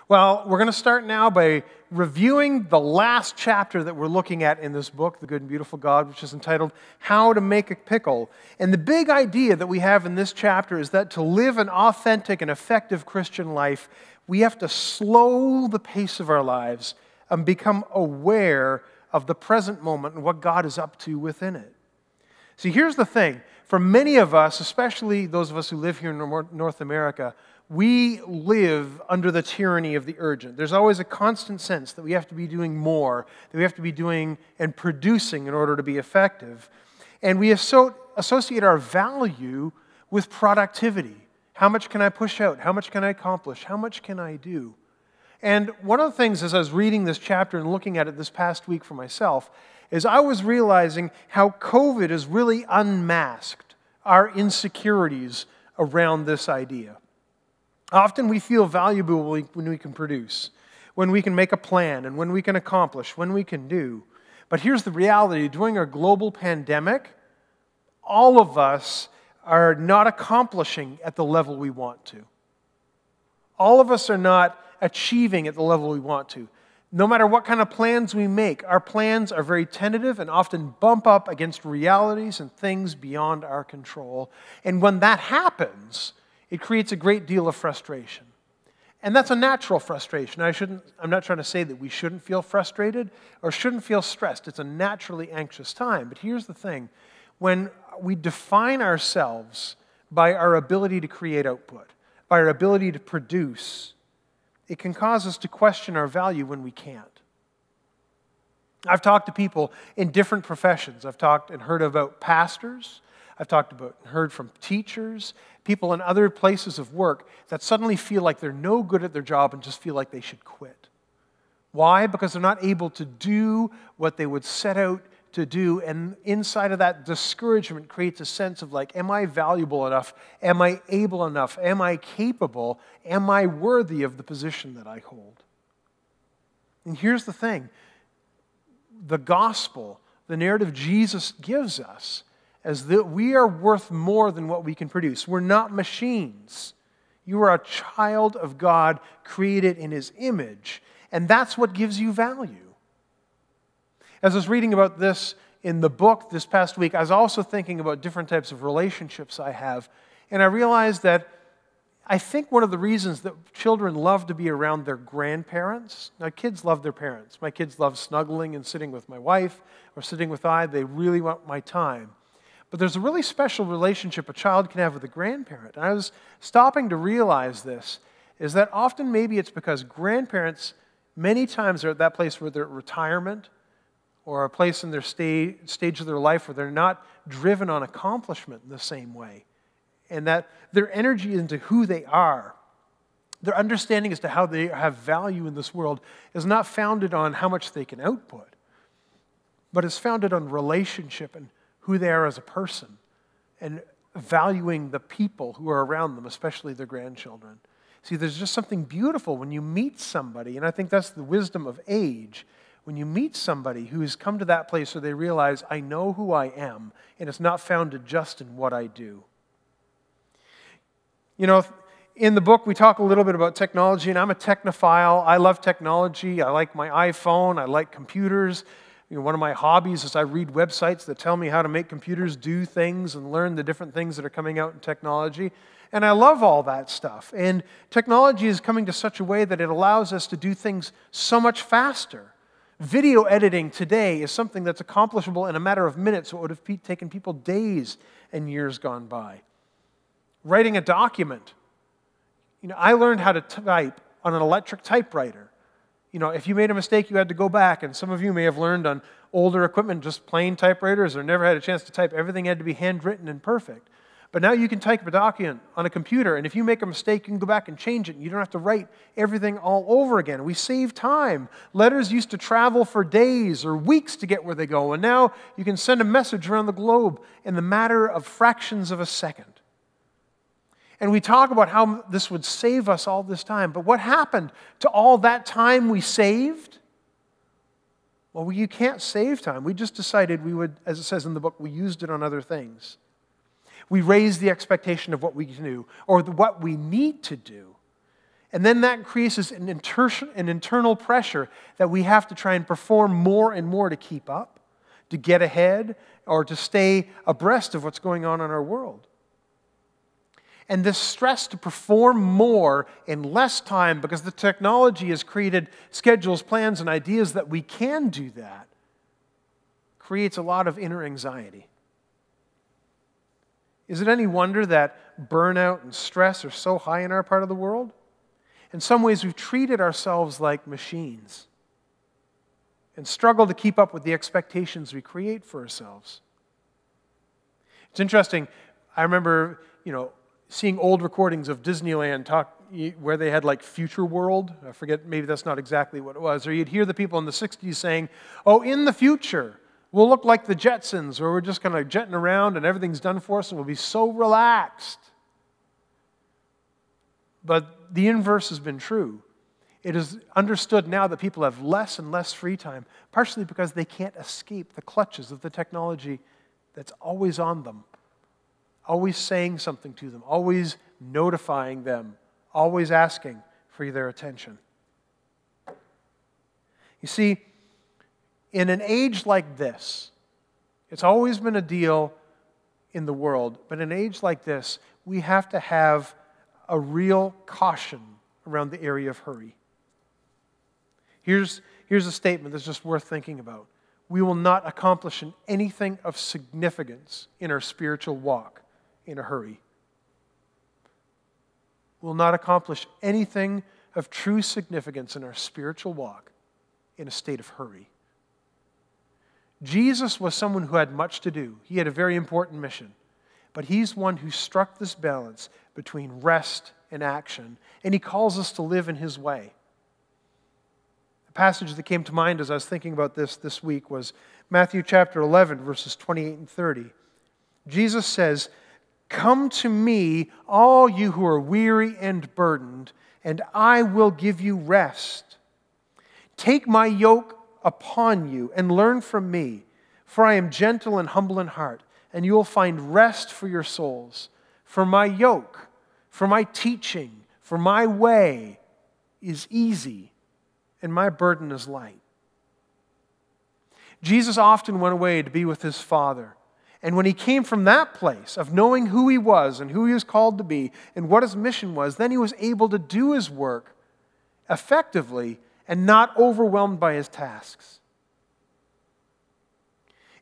Well, we're going to start now by reviewing the last chapter that we're looking at in this book, The Good and Beautiful God, which is entitled, How to Make a Pickle. And the big idea that we have in this chapter is that to live an authentic and effective Christian life, we have to slow the pace of our lives and become aware of the present moment and what God is up to within it. See, here's the thing. For many of us, especially those of us who live here in North America, we live under the tyranny of the urgent. There's always a constant sense that we have to be doing more, that we have to be doing and producing in order to be effective. And we associate our value with productivity. How much can I push out? How much can I accomplish? How much can I do? And one of the things as I was reading this chapter and looking at it this past week for myself is I was realizing how COVID has really unmasked our insecurities around this idea. Often we feel valuable when we can produce, when we can make a plan, and when we can accomplish, when we can do. But here's the reality. During our global pandemic, all of us are not accomplishing at the level we want to. All of us are not achieving at the level we want to. No matter what kind of plans we make, our plans are very tentative and often bump up against realities and things beyond our control. And when that happens, it creates a great deal of frustration. And that's a natural frustration. I'm not trying to say that we shouldn't feel frustrated or shouldn't feel stressed. It's a naturally anxious time. But here's the thing. When we define ourselves by our ability to create output, by our ability to produce, it can cause us to question our value when we can't. I've talked to people in different professions. I've talked and heard about pastors. I've talked about and heard from teachers, people in other places of work that suddenly feel like they're no good at their job and just feel like they should quit. Why? Because they're not able to do what they would set out to do, and inside of that discouragement creates a sense of like, am I valuable enough? Am I able enough? Am I capable? Am I worthy of the position that I hold? And here's the thing. The gospel, the narrative Jesus gives us, is that we are worth more than what we can produce. We're not machines. You are a child of God created in His image, and that's what gives you value. As I was reading about this in the book this past week, I was also thinking about different types of relationships I have, and I realized that I think one of the reasons that children love to be around their grandparents, now kids love their parents. My kids love snuggling and sitting with my wife or sitting with I. They really want my time. But there's a really special relationship a child can have with a grandparent. And I was stopping to realize this, is that often maybe it's because grandparents many times are at that place where they're at retirement or a place in their stage of their life where they're not driven on accomplishment in the same way. And that their energy into who they are, their understanding as to how they have value in this world is not founded on how much they can output, but is founded on relationship and who they are as a person, and valuing the people who are around them, especially their grandchildren. See, there's just something beautiful when you meet somebody, and I think that's the wisdom of age. When you meet somebody who has come to that place where they realize, I know who I am, and it's not founded just in what I do. You know, in the book we talk a little bit about technology, and I'm a technophile. I love technology. I like my iPhone. I like computers. You know, one of my hobbies is I read websites that tell me how to make computers do things and learn the different things that are coming out in technology. And I love all that stuff. And technology is coming to such a way that it allows us to do things so much faster. Video editing today is something that's accomplishable in a matter of minutes, what would have taken people days and years gone by. Writing a document. You know, I learned how to type on an electric typewriter. You know, if you made a mistake, you had to go back, and some of you may have learned on older equipment, just plain typewriters, or never had a chance to type. Everything had to be handwritten and perfect. But now you can type a document on a computer, and if you make a mistake, you can go back and change it, and you don't have to write everything all over again. We save time. Letters used to travel for days or weeks to get where they go, and now you can send a message around the globe in the matter of fractions of a second. And we talk about how this would save us all this time. But what happened to all that time we saved? Well, you can't save time. We just decided we would, as it says in the book, we used it on other things. We raised the expectation of what we can do or what we need to do. And then that increases an internal pressure that we have to try and perform more and more to keep up, to get ahead, or to stay abreast of what's going on in our world. And this stress to perform more in less time, because the technology has created schedules, plans, and ideas that we can do that, creates a lot of inner anxiety. Is it any wonder that burnout and stress are so high in our part of the world? In some ways, we've treated ourselves like machines and struggle to keep up with the expectations we create for ourselves. It's interesting. I remember, seeing old recordings of Disneyland talk where they had like Future World. I forget, maybe that's not exactly what it was. Or you'd hear the people in the 60s saying, oh, in the future, we'll look like the Jetsons, where we're just kind of jetting around and everything's done for us and we'll be so relaxed. But the inverse has been true. It is understood now that people have less and less free time, partially because they can't escape the clutches of the technology that's always on them, always saying something to them, always notifying them, always asking for their attention. You see, in an age like this, it's always been a deal in the world, but in an age like this, we have to have a real caution around the area of hurry. Here's a statement that's just worth thinking about. We will not accomplish anything of significance in our spiritual walk in a hurry. We'll not accomplish anything of true significance in our spiritual walk in a state of hurry. Jesus was someone who had much to do. He had a very important mission. But he's one who struck this balance between rest and action, and he calls us to live in his way. The passage that came to mind as I was thinking about this week was Matthew chapter 11, verses 28 and 30. Jesus says, "Come to me, all you who are weary and burdened, and I will give you rest. Take my yoke upon you and learn from me, for I am gentle and humble in heart, and you will find rest for your souls. For my yoke, for my teaching, for my way is easy, and my burden is light." Jesus often went away to be with his Father. And when he came from that place of knowing who he was and who he was called to be and what his mission was, then he was able to do his work effectively and not overwhelmed by his tasks.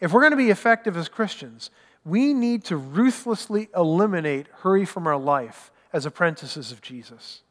If we're going to be effective as Christians, we need to ruthlessly eliminate hurry from our life as apprentices of Jesus.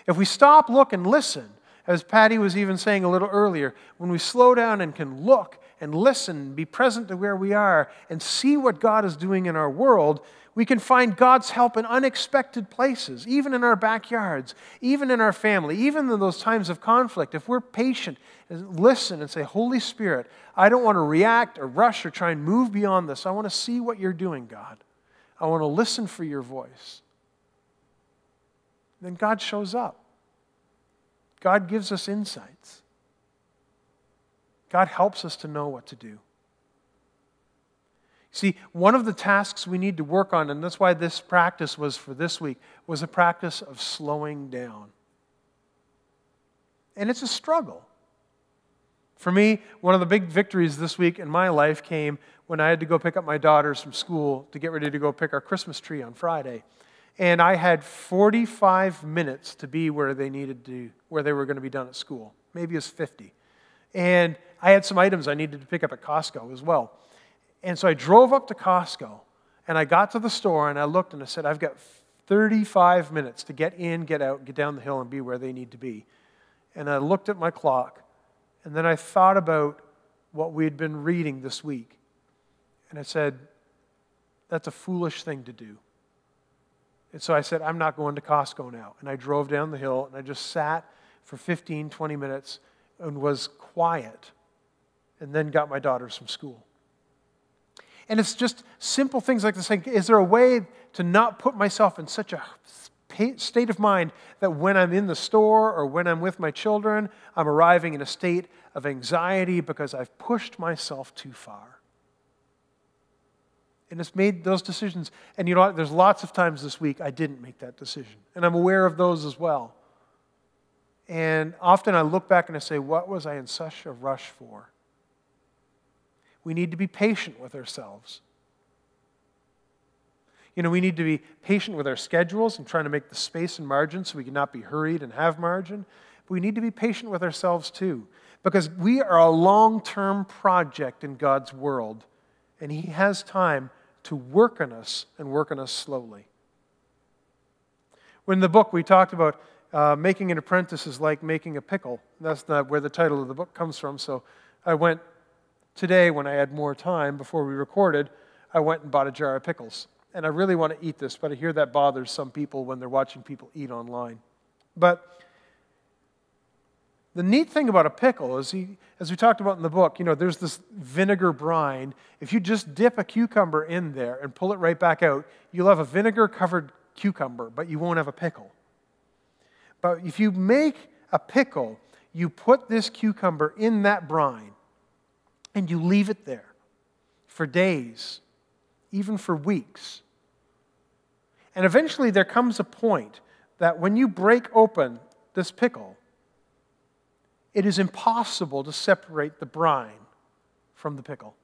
If we stop, look, and listen, as Patty was even saying a little earlier, when we slow down and can look and listen, be present to where we are, and see what God is doing in our world, we can find God's help in unexpected places, even in our backyards, even in our family, even in those times of conflict. If we're patient and listen and say, Holy Spirit, I don't want to react or rush or try and move beyond this. I want to see what you're doing, God. I want to listen for your voice. Then God shows up. God gives us insights. God helps us to know what to do. See, one of the tasks we need to work on, and that's why this practice was for this week, was a practice of slowing down. And it's a struggle. For me, one of the big victories this week in my life came when I had to go pick up my daughters from school to get ready to go pick our Christmas tree on Friday. And I had 45 minutes to be where they were going to be done at school. Maybe it was 50. And I had some items I needed to pick up at Costco as well. And so I drove up to Costco, and I got to the store, and I looked, and I said, I've got 35 minutes to get in, get out, get down the hill, and be where they need to be. And I looked at my clock, and then I thought about what we had been reading this week. And I said, that's a foolish thing to do. And so I said, I'm not going to Costco now. And I drove down the hill, and I just sat for 15, 20 minutes and was quiet, and then got my daughters from school. And it's just simple things like this. Like, is there a way to not put myself in such a state of mind that when I'm in the store or when I'm with my children, I'm arriving in a state of anxiety because I've pushed myself too far? And it's made those decisions. And you know what? There's lots of times this week I didn't make that decision. And I'm aware of those as well. And often I look back and I say, what was I in such a rush for? We need to be patient with ourselves. You know, we need to be patient with our schedules and trying to make the space and margin so we can not be hurried and have margin. But we need to be patient with ourselves too, because we are a long-term project in God's world, and He has time to work on us and work on us slowly. When in the book we talked about making an apprentice is like making a pickle. That's not where the title of the book comes from. So I went today, when I had more time before we recorded, I went and bought a jar of pickles. And I really want to eat this, but I hear that bothers some people when they're watching people eat online. But the neat thing about a pickle is, as we talked about in the book, you know, there's this vinegar brine. If you just dip a cucumber in there and pull it right back out, you'll have a vinegar-covered cucumber, but you won't have a pickle. But if you make a pickle, you put this cucumber in that brine, and you leave it there for days, even for weeks. And eventually there comes a point that when you break open this pickle, it is impossible to separate the brine from the pickle.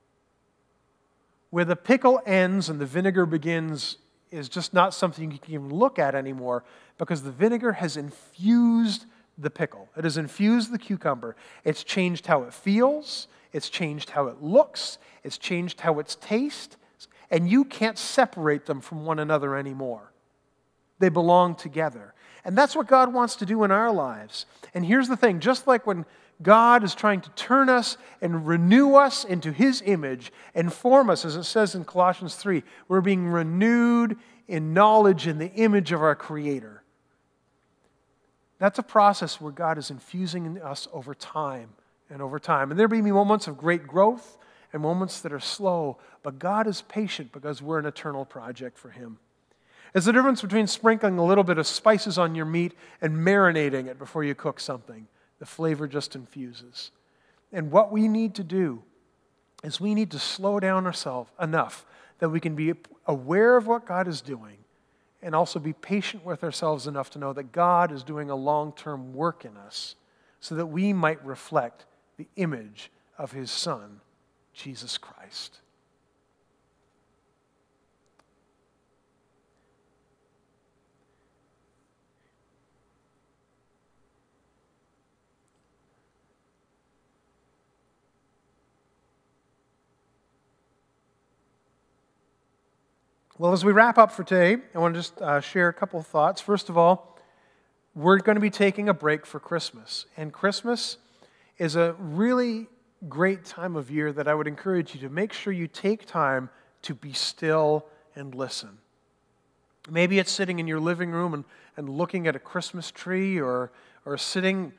Where the pickle ends and the vinegar begins is just not something you can even look at anymore, because the vinegar has infused the pickle. It has infused the cucumber. It's changed how it feels. It's changed how it looks. It's changed how it tastes. And you can't separate them from one another anymore. They belong together. And that's what God wants to do in our lives. And here's the thing, just like when God is trying to turn us and renew us into His image and form us, as it says in Colossians 3, we're being renewed in knowledge in the image of our Creator. That's a process where God is infusing in us over time and over time. And there may be moments of great growth and moments that are slow, but God is patient because we're an eternal project for Him. It's the difference between sprinkling a little bit of spices on your meat and marinating it before you cook something. The flavor just infuses. And what we need to do is we need to slow down ourselves enough that we can be aware of what God is doing and also be patient with ourselves enough to know that God is doing a long-term work in us so that we might reflect the image of His Son, Jesus Christ. Well, as we wrap up for today, I want to just share a couple of thoughts. First of all, we're going to be taking a break for Christmas. And Christmas is a really great time of year that I would encourage you to make sure you take time to be still and listen. Maybe it's sitting in your living room and looking at a Christmas tree, or sitting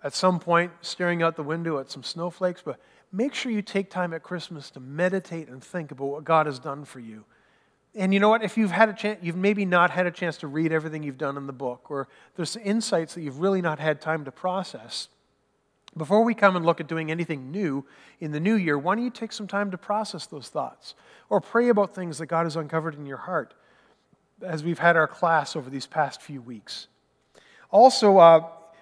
at some point staring out the window at some snowflakes, but make sure you take time at Christmas to meditate and think about what God has done for you. And you know what? If you've had a chance, you've maybe not had a chance to read everything you've done in the book, or there's insights that you've really not had time to process. Before we come and look at doing anything new in the new year, why don't you take some time to process those thoughts, or pray about things that God has uncovered in your heart as we've had our class over these past few weeks. Also,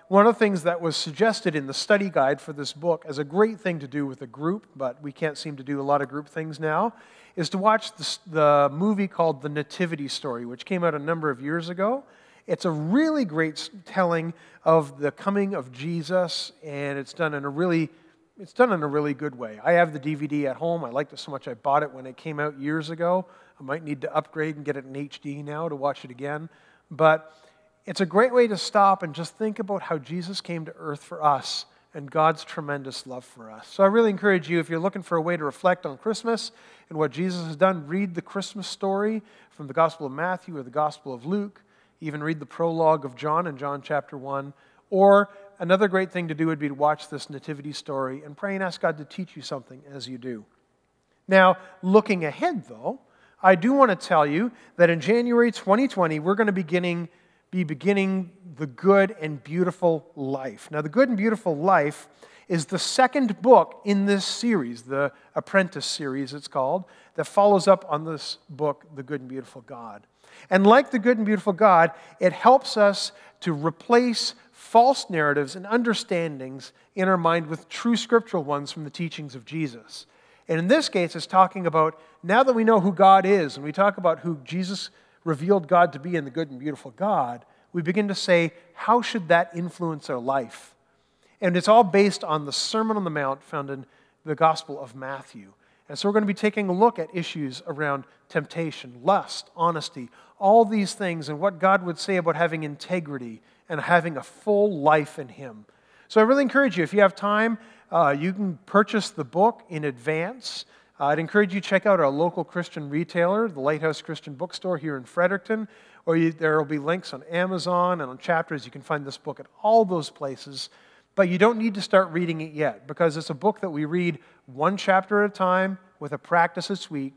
one of the things that was suggested in the study guide for this book as a great thing to do with a group, but we can't seem to do a lot of group things now, is to watch the movie called The Nativity Story, which came out a number of years ago. It's a really great telling of the coming of Jesus, and it's done in a really good way. I have the DVD at home. I liked it so much I bought it when it came out years ago. I might need to upgrade and get it in HD now to watch it again. But it's a great way to stop and just think about how Jesus came to earth for us and God's tremendous love for us. So I really encourage you, if you're looking for a way to reflect on Christmas and what Jesus has done, read the Christmas story from the Gospel of Matthew or the Gospel of Luke. Even read the prologue of John in John chapter 1. Or another great thing to do would be to watch this nativity story and pray and ask God to teach you something as you do. Now, looking ahead though, I do want to tell you that in January 2020, we're going to be be beginning The Good and Beautiful Life. Now, The Good and Beautiful Life is the second book in this series, the Apprentice series it's called, that follows up on this book, The Good and Beautiful God. And like The Good and Beautiful God, it helps us to replace false narratives and understandings in our mind with true scriptural ones from the teachings of Jesus. And in this case, it's talking about, now that we know who God is, and we talk about who Jesus revealed God to be in The Good and Beautiful God, we begin to say, how should that influence our life? And it's all based on the Sermon on the Mount found in the Gospel of Matthew. And so we're going to be taking a look at issues around temptation, lust, honesty, all these things, and what God would say about having integrity and having a full life in Him. So I really encourage you, if you have time, you can purchase the book in advance. I'd encourage you to check out our local Christian retailer, the Lighthouse Christian Bookstore here in Fredericton, or there will be links on Amazon and on Chapters. You can find this book at all those places. But you don't need to start reading it yet, because it's a book that we read one chapter at a time with a practice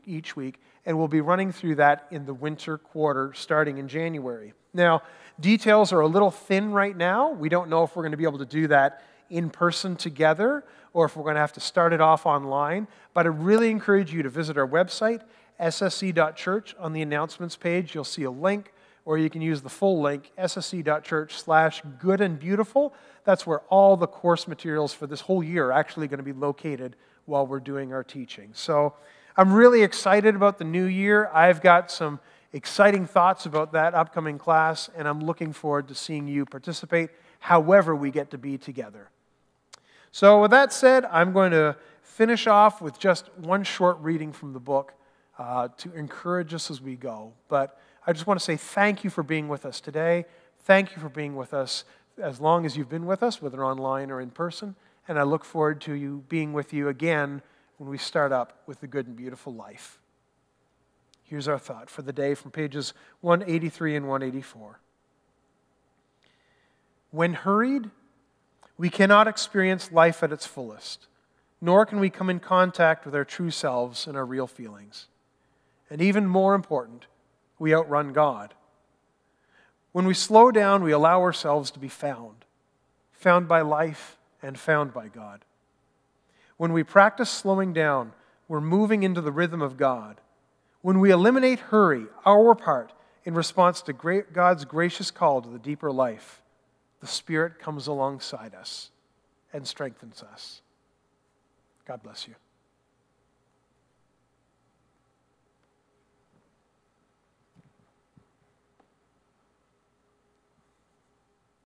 each week, and we'll be running through that in the winter quarter starting in January. Now, details are a little thin right now. We don't know if we're going to be able to do that in person together or if we're going to have to start it off online. But I really encourage you to visit our website, ssc.church. On the announcements page, you'll see a link, or you can use the full link, ssc.church/goodandbeautiful. That's where all the course materials for this whole year are actually going to be located while we're doing our teaching. So I'm really excited about the new year. I've got some exciting thoughts about that upcoming class, and I'm looking forward to seeing you participate however we get to be together. So with that said, I'm going to finish off with just one short reading from the book to encourage us as we go. But I just want to say thank you for being with us today. Thank you for being with us as long as you've been with us, whether online or in person. And I look forward to you being with you again when we start up with The Good and Beautiful Life. Here's our thought for the day from pages 183 and 184. When hurried, we cannot experience life at its fullest, nor can we come in contact with our true selves and our real feelings. And even more important, we outrun God. When we slow down, we allow ourselves to be found by life and found by God. When we practice slowing down, we're moving into the rhythm of God. When we eliminate hurry, our part, in response to God's gracious call to the deeper life, the Spirit comes alongside us and strengthens us. God bless you.